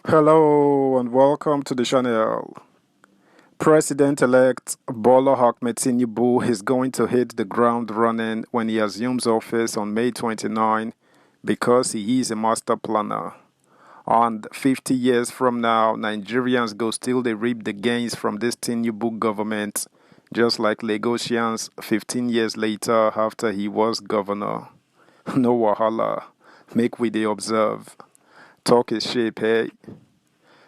Hello and welcome to the channel. President-elect Bola Ahmed Tinubu is going to hit the ground running when he assumes office on May 29 because he is a master planner. And 50 years from now, Nigerians go still they reap the gains from this Tinubu government, just like Lagosians 15 years later after he was governor. No wahala. Make we dey observe. Talk is shape, hey?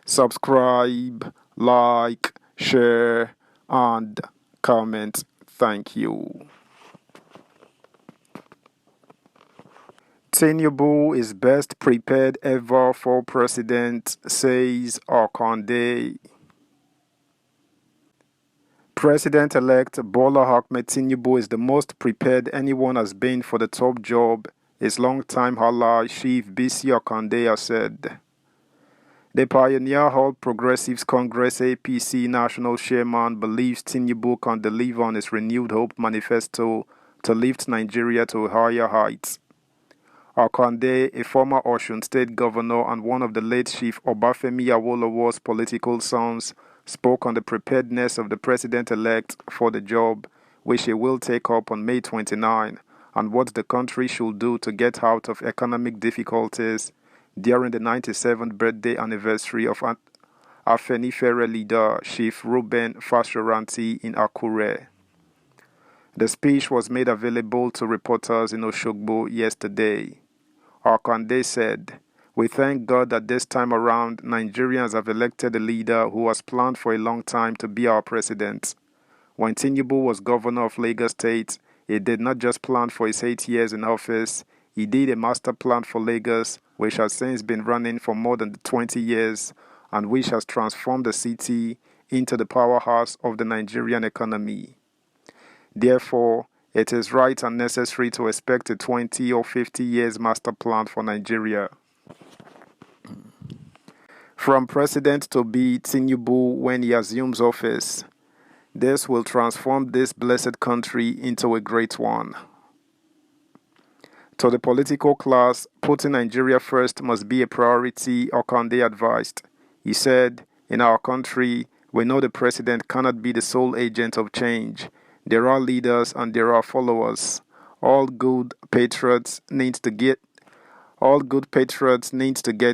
Subscribe, like, share, and comment. Thank you. Tinubu is best prepared ever for president, says Okande. President-elect Bola Ahmed Tinubu is the most prepared anyone has been for the top job, his longtime ally Chief Bisi Okande has said. The Pioneer All Progressives Congress APC national chairman believes Tinubu can deliver on his renewed hope manifesto to lift Nigeria to higher heights. Akande, a former Osun State governor and one of the late Chief Obafemi Awolowo's political sons, spoke on the preparedness of the president-elect for the job, which he will take up on May 29, and what the country should do to get out of economic difficulties during the 97th birthday anniversary of Afenifere leader Chief Reuben Fashoranti in Akure. The speech was made available to reporters in Oshogbo yesterday. Akande said, "We thank God that this time around Nigerians have elected a leader who has planned for a long time to be our president. When Tinubu was governor of Lagos State, he did not just plan for his 8 years in office, he did a master plan for Lagos, which has since been running for more than 20 years and which has transformed the city into the powerhouse of the Nigerian economy. Therefore, it is right and necessary to expect a 20 or 50 years master plan for Nigeria. From president to be Tinubu when he assumes office, this will transform this blessed country into a great one. To the political class, putting Nigeria first must be a priority, Okande advised. He said, "In our country, we know the president cannot be the sole agent of change. There are leaders and there are followers. All good patriots need to get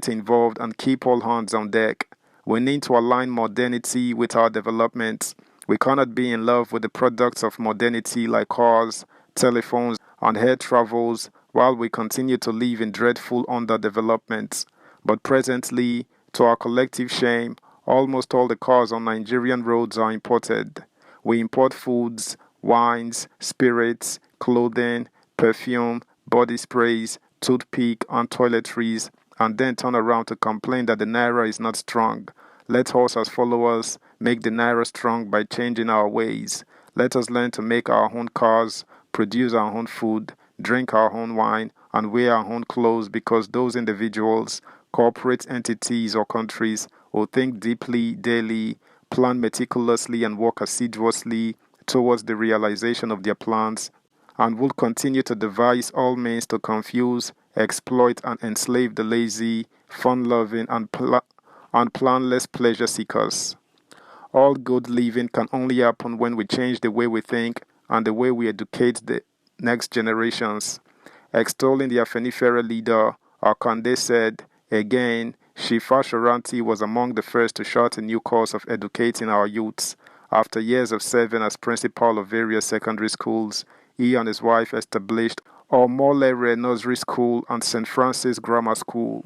involved and keep all hands on deck. We need to align modernity with our development. We cannot be in love with the products of modernity like cars, telephones, and air travels while we continue to live in dreadful underdevelopment. But presently, to our collective shame, almost all the cars on Nigerian roads are imported. We import foods, wines, spirits, clothing, perfume, body sprays, toothpick, and toiletries, and then turn around to complain that the naira is not strong. Let us, as followers, make the naira strong by changing our ways. Let us learn to make our own cars, produce our own food, drink our own wine, and wear our own clothes because those individuals, corporate entities, or countries will think deeply daily, plan meticulously, and work assiduously towards the realization of their plans, and will continue to devise all means to confuse, exploit, and enslave the lazy, fun-loving, and planless pleasure seekers. All good living can only happen when we change the way we think and the way we educate the next generations." Extolling the Afenifere leader, Akande said, again, Shifa Shoranti was among the first to chart a new course of educating our youths. After years of serving as principal of various secondary schools, he and his wife established Omolere Nursery School and St. Francis Grammar School.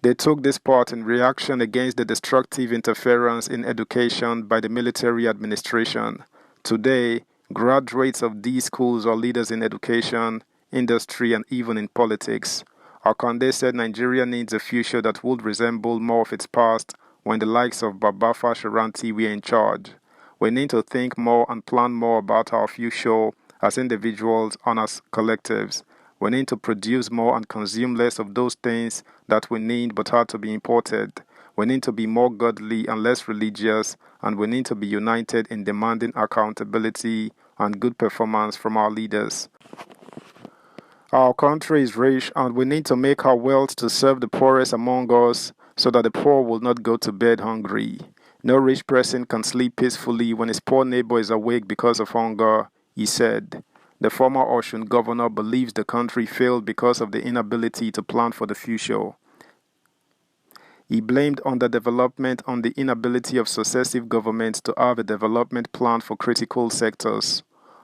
They took this part in reaction against the destructive interference in education by the military administration. Today, graduates of these schools are leaders in education, industry, and even in politics. Akande said Nigeria needs a future that would resemble more of its past when the likes of Baba Fashoranti were in charge. We need to think more and plan more about our future as individuals and as collectives. We need to produce more and consume less of those things that we need but are to be imported. We need to be more godly and less religious, and we need to be united in demanding accountability and good performance from our leaders. Our country is rich and we need to make our wealth to serve the poorest among us so that the poor will not go to bed hungry. No rich person can sleep peacefully when his poor neighbor is awake because of hunger, he said. The former Osun governor believes the country failed because of the inability to plan for the future. He blamed underdevelopment on the inability of successive governments to have a development plan for critical sectors.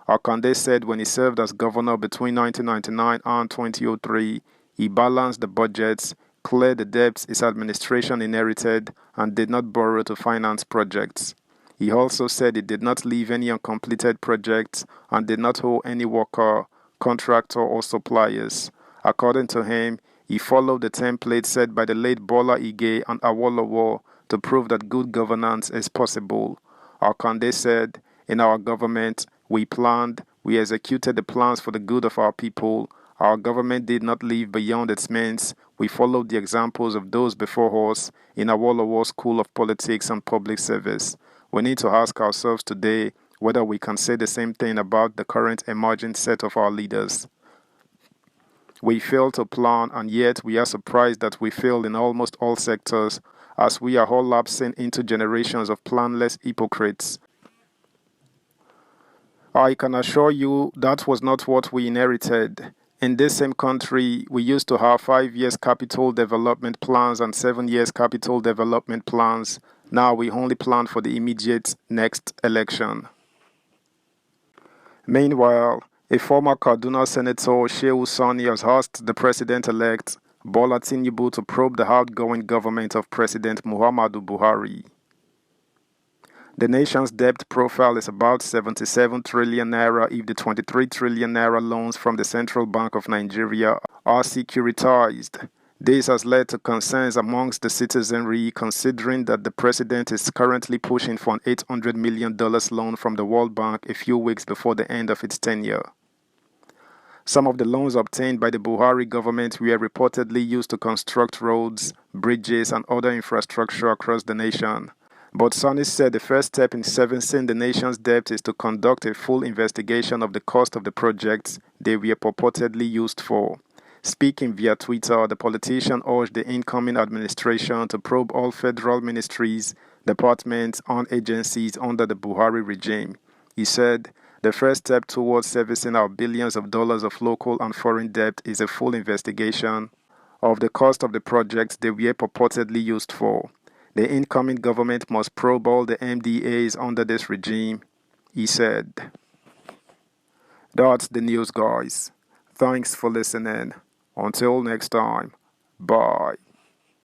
Akande said when he served as governor between 1999 and 2003, he balanced the budgets, cleared the debts his administration inherited, and did not borrow to finance projects. He also said he did not leave any uncompleted projects and did not owe any worker, contractor, or suppliers. According to him, he followed the template set by the late Bola Ige and Awolowo to prove that good governance is possible. Akande said, in our government, we planned, we executed the plans for the good of our people. Our government did not live beyond its means. We followed the examples of those before us in Awolowo's School of Politics and Public Service. We need to ask ourselves today whether we can say the same thing about the current emerging set of our leaders. We fail to plan, and yet we are surprised that we failed in almost all sectors, as we are all lapsing into generations of planless hypocrites. I can assure you that was not what we inherited. In this same country, we used to have 5 years capital development plans and 7 years capital development plans. Now we only plan for the immediate next election. Meanwhile, a former Kaduna Senator, Shehu Sani, has asked the president-elect, Bola Tinubu, to probe the outgoing government of President Muhammadu Buhari. The nation's debt profile is about 77 trillion naira if the 23 trillion naira loans from the Central Bank of Nigeria are securitized. This has led to concerns amongst the citizenry, considering that the president is currently pushing for an $800 million loan from the World Bank a few weeks before the end of its tenure. Some of the loans obtained by the Buhari government were reportedly used to construct roads, bridges, and other infrastructure across the nation. But Sani said the first step in servicing the nation's debt is to conduct a full investigation of the cost of the projects they were purportedly used for. Speaking via Twitter, the politician urged the incoming administration to probe all federal ministries, departments, and agencies under the Buhari regime. He said, the first step towards servicing our billions of dollars of local and foreign debt is a full investigation of the cost of the projects they were purportedly used for. The incoming government must probe all the MDAs under this regime, he said. That's the news, guys. Thanks for listening. Until next time, bye.